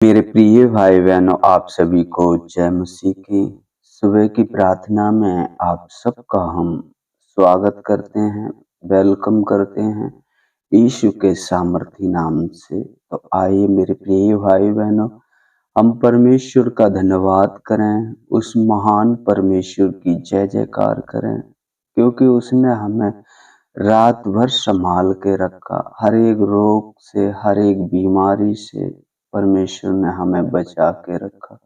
मेरे प्रिय भाई बहनों, आप सभी को जय मसीह की। सुबह की प्रार्थना में आप सबका हम स्वागत करते हैं, वेलकम करते हैं यीशु के सामर्थी नाम से। तो आइए मेरे प्रिय भाई बहनों, हम परमेश्वर का धन्यवाद करें, उस महान परमेश्वर की जय जयकार करें, क्योंकि उसने हमें रात भर संभाल के रखा। हर एक रोग से, हर एक बीमारी से परमेश्वर ने हमें बचा के रखा।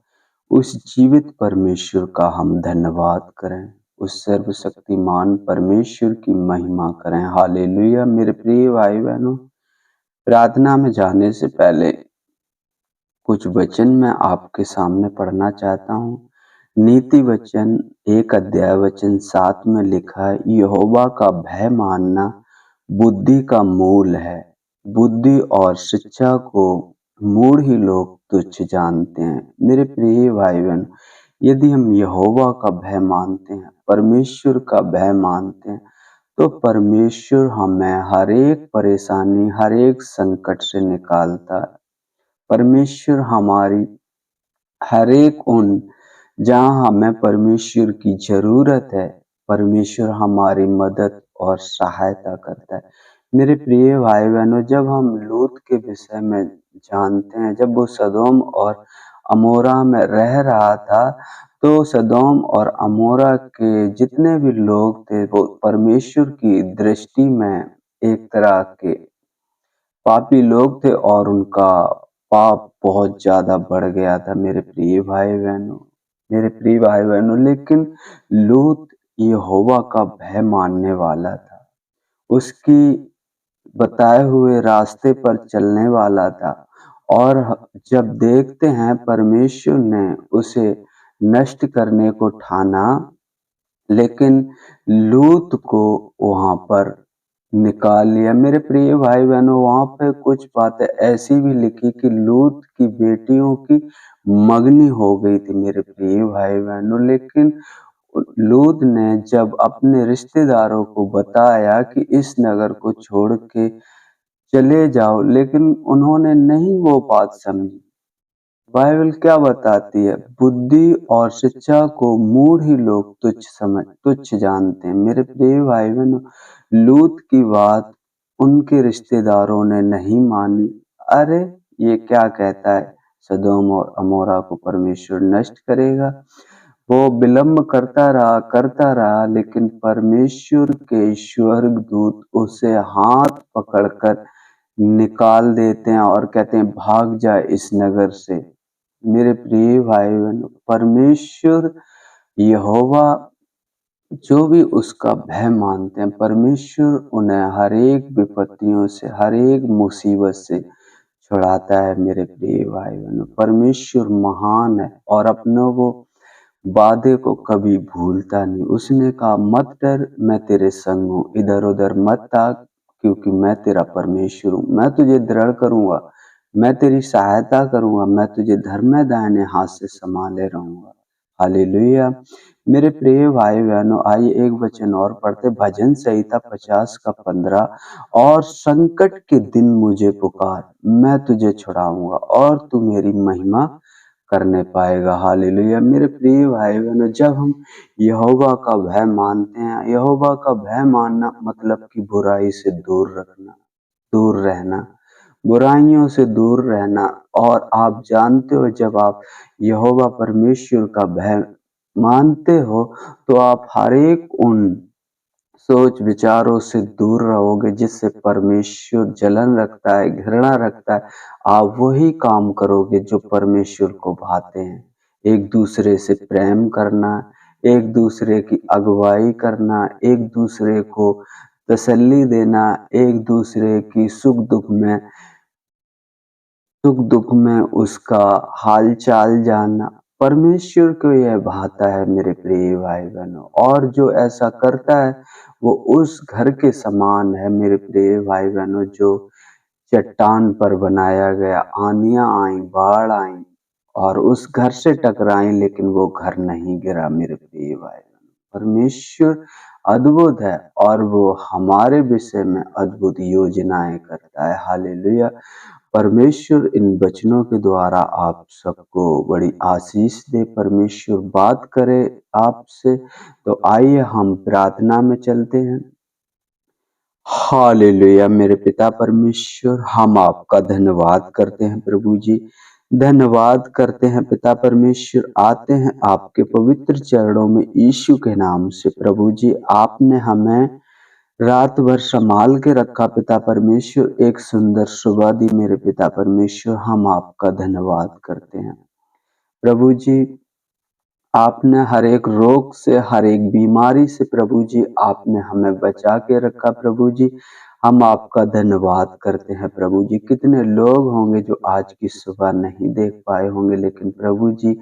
उस जीवित परमेश्वर का हम धन्यवाद करें, उस सर्वशक्तिमान परमेश्वर की महिमा करें। हालेलुया। मेरे प्रिय भाई बहनों, प्रार्थना में जाने से पहले कुछ वचन मैं आपके सामने पढ़ना चाहता हूँ। नीति वचन 1 अध्याय वचन 7 में लिखा है, यहोवा का भय मानना बुद्धि का मूल है। बुद्धि और शिक्षा को मूढ़ ही लोग तुच्छ जानते हैं। मेरे प्रिय भाई बहन, यदि हम यहोवा का भय मानते हैं, परमेश्वर का भय मानते हैं, तो परमेश्वर हमें हर एक परेशानी, हर एक संकट से निकालता है। परमेश्वर हमारी हर एक जहाँ हमें परमेश्वर की जरूरत है, परमेश्वर हमारी मदद और सहायता करता है। मेरे प्रिय भाई बहनों, जब हम लूत के विषय में जानते हैं, जब वो सदोम और अमोरा में रह रहा था, तो सदोम और अमोरा के जितने भी लोग थे, वो परमेश्वर की दृष्टि में एक तरह के पापी लोग थे और उनका पाप बहुत ज्यादा बढ़ गया था। मेरे प्रिय भाई बहनों, लेकिन लूत यहोवा का भय मानने वाला था, उसकी बताए हुए रास्ते पर चलने वाला था। और जब देखते हैं परमेश्वर ने उसे नष्ट करने को ठाना, लेकिन लूत को वहां पर निकाल लिया। मेरे प्रिय भाई बहनों, वहां पे कुछ बातें ऐसी भी लिखी कि लूत की बेटियों की मगनी हो गई थी। मेरे प्रिय भाई बहनों, लेकिन लूत ने जब अपने रिश्तेदारों को बताया कि इस नगर को छोड़ के चले जाओ, लेकिन उन्होंने नहीं वो बात समझी। बाइबल क्या बताती है? बुद्धि और शिक्षा को मूढ़ ही लोग तुच्छ जानते हैं। मेरे प्रिय भाई बहनों, लूत की बात उनके रिश्तेदारों ने नहीं मानी। अरे, ये क्या कहता है, सदोम और अमोरा को परमेश्वर नष्ट करेगा। वो विलंब करता रहा, लेकिन परमेश्वर के स्वर्गदूत उसे हाथ पकड़कर निकाल देते हैं और कहते हैं, भाग जा इस नगर से। मेरे प्रिय भाई बहनों, परमेश्वर यहोवा जो भी उसका भय मानते हैं, परमेश्वर उन्हें हर एक विपत्तियों से, हर एक मुसीबत से छुड़ाता है। मेरे प्रिय भाई बहनों, परमेश्वर महान है और अपनों वो वादे को कभी भूलता नहीं। उसने कहा, मत डर, मैं तेरे संग हूँ, इधर उधर मत ताक, क्योंकि मैं तेरा परमेश्वर हूँ। मैं तुझे दृढ़ करूंगा, मैं तेरी सहायता करूंगा, मैं तुझे धर्म दाहिने हाथ से संभाले रहूंगा। हालेलुया। मेरे प्रिय भाई बहनों, आइए एक वचन और पढ़ते, भजन संहिता 50 का 15, और संकट के दिन मुझे पुकार, मैं तुझे छुड़ाऊंगा और तू मेरी महिमा करने पाएगा। हालेलुया। मेरे प्रिय भाई बहनों, जब हम यहोवा का भय मानते हैं, यहोवा का भय मानना मतलब कि बुराई से दूर रहना, बुराइयों से दूर रहना। और आप जानते हो, जब आप यहोवा परमेश्वर का भय मानते हो, तो आप हर एक उन सोच विचारों से दूर रहोगे जिससे परमेश्वर जलन रखता है, घृणा रखता है। आप वही काम करोगे जो परमेश्वर को भाते हैं। एक दूसरे से प्रेम करना, एक दूसरे की अगुवाई करना, एक दूसरे को तसल्ली देना, एक दूसरे की सुख दुख में उसका हाल चाल जानना, परमेश्वर को यह भाता है। मेरे प्रिय भाई बहनों, और जो ऐसा करता है वो उस घर के समान है। मेरे प्रिय भाई बहनों, जो चट्टान पर बनाया गया, आंधियां आई, बाढ़ आई और उस घर से टकराई, लेकिन वो घर नहीं गिरा। मेरे प्रिय भाई बहनों, परमेश्वर अद्भुत है और वो हमारे विषय में अद्भुत योजनाएं करता है। हालेलुया। परमेश्वर इन वचनों के द्वारा आप सबको बड़ी आशीष दे। परमेश्वर बात करे आपसे। तो आइए हम प्रार्थना में चलते हैं। हालेलुया। मेरे पिता परमेश्वर, हम आपका धन्यवाद करते हैं प्रभु जी। धन्यवाद करते हैं पिता परमेश्वर। आते हैं आपके पवित्र चरणों में यीशु के नाम से। प्रभु जी, आपने हमें रात भर संभाल के रखा पिता परमेश्वर। एक सुंदर सुबह दी मेरे पिता परमेश्वर। हम आपका धन्यवाद करते हैं प्रभु जी। आपने हर एक रोग से, हर एक बीमारी से प्रभु जी आपने हमें बचा के रखा प्रभु जी। हम आपका धन्यवाद करते हैं प्रभु जी। कितने लोग होंगे जो आज की सुबह नहीं देख पाए होंगे, लेकिन प्रभु जी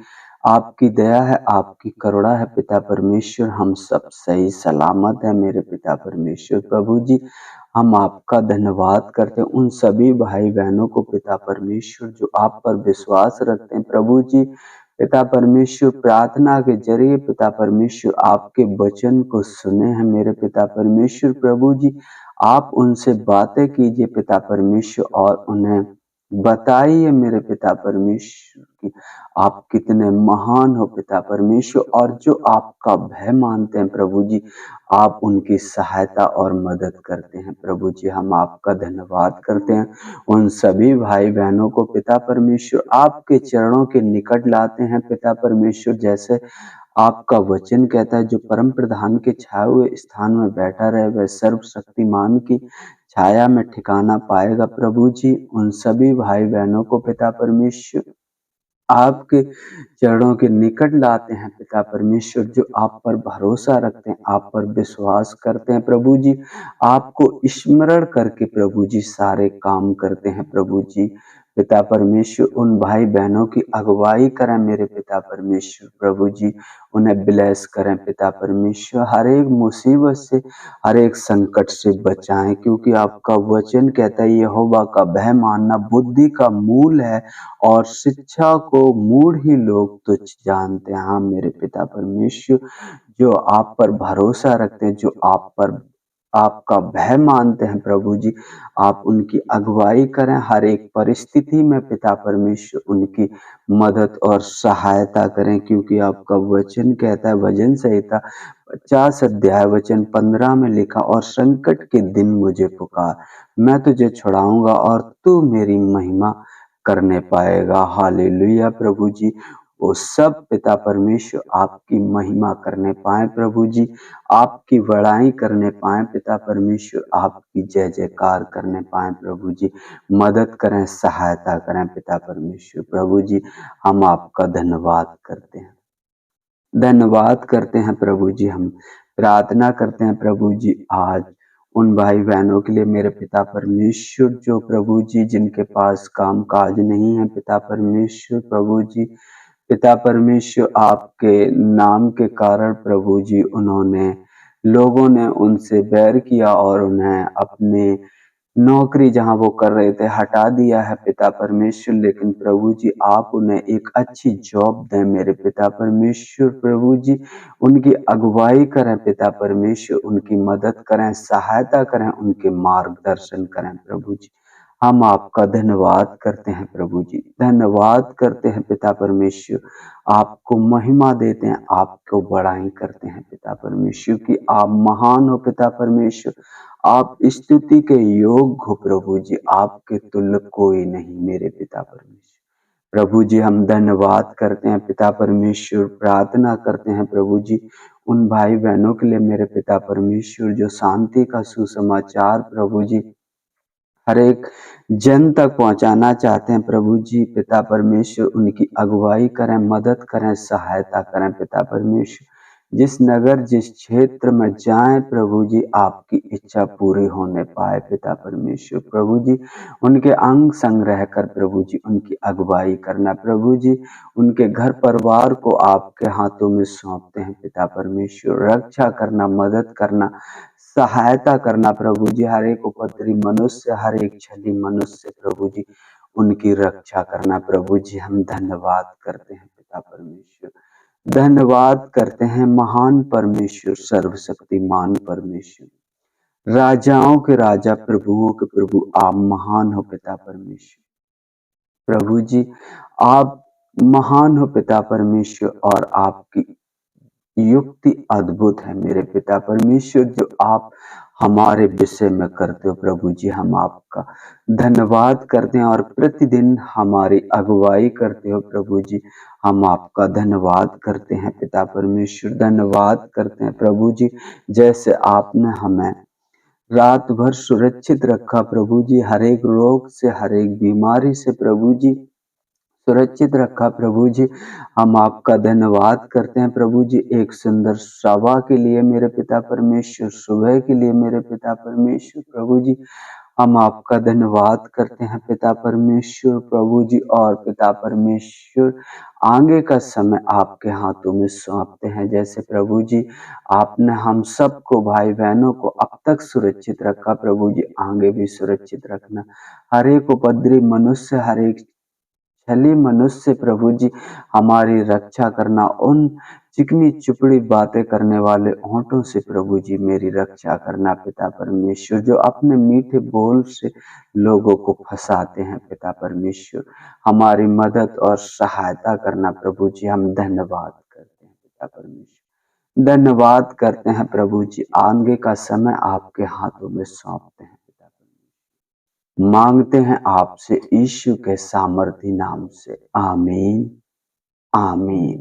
आपकी दया है, आपकी करुणा है पिता परमेश्वर। हम सब सही सलामत है मेरे पिता परमेश्वर। प्रभु जी, हम आपका धन्यवाद करते हैं उन सभी भाई बहनों को पिता परमेश्वर जो आप पर विश्वास रखते हैं प्रभु जी। पिता परमेश्वर, प्रार्थना के जरिए पिता परमेश्वर आपके वचन को सुने हैं मेरे पिता परमेश्वर। प्रभु जी, आप उनसे बातें कीजिए पिता परमेश्वर और उन्हें बताइए मेरे पिता परमेश्वर की आप कितने महान हो पिता परमेश्वर। और जो आपका भय मानते हैं प्रभु जी, आप उनकी सहायता और मदद करते हैं प्रभु जी। हम आपका धन्यवाद करते हैं उन सभी भाई बहनों को पिता परमेश्वर आपके चरणों के निकट लाते हैं पिता परमेश्वर। जैसे आपका वचन कहता है, जो परम प्रधान के छाए हुए स्थान में बैठा रहे वह सर्वशक्तिमान की छाया में ठिकाना पाएगा प्रभु जी। उन सभी भाई बहनों को पिता परमेश्वर आपके चरणों के निकट लाते हैं पिता परमेश्वर, जो आप पर भरोसा रखते हैं, आप पर विश्वास करते हैं प्रभु जी। आपको स्मरण करके प्रभु जी सारे काम करते हैं प्रभु जी। पिता परमेश्वर, उन भाई बहनों की अगुवाई करें मेरे पिता परमेश्वर। प्रभु जी, उन्हें ब्लेस करें पिता परमेश्वर। हर एक मुसीबत से, हर एक संकट से बचाएं, क्योंकि आपका वचन कहता है यहोवा का भय मानना बुद्धि का मूल है और शिक्षा को मूढ़ ही लोग तुच्छ जानते हैं। हाँ मेरे पिता परमेश्वर, जो आप पर भरोसा रखते हैं, जो आप पर आपका भय मानते हैं प्रभु जी, आप उनकी अगुवाई करें हर एक परिस्थिति में पिता परमेश्वर। उनकी मदद और सहायता करें, क्योंकि आपका वचन कहता है, भजन संहिता 50 अध्याय वचन 15 में लिखा, और संकट के दिन मुझे पुकार, मैं तुझे छुड़ाऊंगा और तू मेरी महिमा करने पाएगा। हालेलुया प्रभु जी। वो सब पिता परमेश्वर आपकी महिमा करने पाए प्रभु जी, आपकी बड़ाई करने पाए पिता परमेश्वर, आपकी जय जयकार करने पाए प्रभु जी। मदद करें, सहायता करें पिता परमेश्वर। प्रभु जी, हम आपका धन्यवाद करते हैं, धन्यवाद करते हैं प्रभु जी। हम प्रार्थना करते हैं प्रभु जी आज उन भाई बहनों के लिए मेरे पिता परमेश्वर, जो प्रभु जी जिनके पास काम काज नहीं है पिता परमेश्वर। प्रभु जी, पिता परमेश्वर, आपके नाम के कारण प्रभु जी उन्होंने, लोगों ने उनसे बैर किया और उन्हें अपने नौकरी जहाँ वो कर रहे थे हटा दिया है पिता परमेश्वर। लेकिन प्रभु जी, आप उन्हें एक अच्छी जॉब दें मेरे पिता परमेश्वर। प्रभु जी, उनकी अगुवाई करें पिता परमेश्वर, उनकी मदद करें, सहायता करें, उनके मार्गदर्शन करें प्रभु जी। हम आपका धन्यवाद करते हैं प्रभु जी, धन्यवाद करते हैं पिता परमेश्वर। आपको महिमा देते हैं, आपको बड़ाई करते हैं पिता परमेश्वर की आप महान हो पिता परमेश्वर। आप स्तुति के योग्य हो प्रभु जी, आपके तुल्य कोई नहीं मेरे पिता परमेश्वर। प्रभु जी, हम धन्यवाद करते हैं पिता परमेश्वर, प्रार्थना करते हैं प्रभु जी उन भाई बहनों के लिए मेरे पिता परमेश्वर, जो शांति का सुसमाचार प्रभु जी हर एक जन तक पहुंचाना चाहते हैं प्रभु जी। पिता परमेश्वर, उनकी अगुवाई करें, मदद करें, सहायता करें पिता परमेश्वर। जिस नगर, जिस क्षेत्र में जाएं प्रभु जी, आपकी इच्छा पूरी होने पाए पिता परमेश्वर। प्रभु जी, उनके अंग संग रहकर प्रभु जी उनकी अगुवाई करना प्रभु जी। उनके घर परिवार को आपके हाथों में सौंपते हैं पिता परमेश्वर। रक्षा करना, मदद करना, सहायता करना प्रभु जी। हर एक उपद्रवी मनुष्य, हर एक छली मनुष्य प्रभु जी, उनकी रक्षा करना प्रभु जी। हम धन्यवाद करते हैं पिता परमेश्वर, धन्यवाद करते हैं महान परमेश्वर, सर्वशक्तिमान परमेश्वर, राजाओं के राजा, प्रभुओं के प्रभु, आप महान हो पिता परमेश्वर। प्रभु जी, आप महान हो पिता परमेश्वर, और आपकी युक्ति अद्भुत है मेरे पिता परमेश्वर, जो आप हमारे विषय में करते हो प्रभु जी। हम आपका धन्यवाद करते हैं और प्रतिदिन हमारी अगुवाई करते हो प्रभु जी। हम आपका धन्यवाद करते हैं पिता परमेश्वर, धन्यवाद करते हैं प्रभु जी। जैसे आपने हमें रात भर सुरक्षित रखा प्रभु जी, हर एक रोग से, हर एक बीमारी से प्रभु जी सुरक्षित रखा प्रभु जी। हम आपका धन्यवाद करते हैं प्रभु जी, एक सुंदर सभा के लिए मेरे पिता परमेश्वर, सुबह के लिए मेरे पिता परमेश्वर प्रभु जी। हम आपका धन्यवाद करते हैं पिता परमेश्वर प्रभु जी, और पिता परमेश्वर आगे का समय आपके हाथों में सौंपते हैं। जैसे प्रभु जी आपने हम सबको, भाई बहनों को अब तक सुरक्षित रखा प्रभु जी, आगे भी सुरक्षित रखना। हर एक उपद्रवी मनुष्य, हर एक छली मनुष्य प्रभु जी हमारी रक्षा करना। उन चिकनी चुपड़ी बातें करने वाले होंठों से प्रभु जी मेरी रक्षा करना पिता परमेश्वर, जो अपने मीठे बोल से लोगों को फंसाते हैं पिता परमेश्वर। हमारी मदद और सहायता करना प्रभु जी। हम धन्यवाद करते हैं पिता परमेश्वर, धन्यवाद करते हैं प्रभु जी। आगे का समय आपके हाथों में सौंपते हैं पिता परमेश्वर, मांगते हैं आपसे यीशु के सामर्थी नाम से, आमीन, आमीन।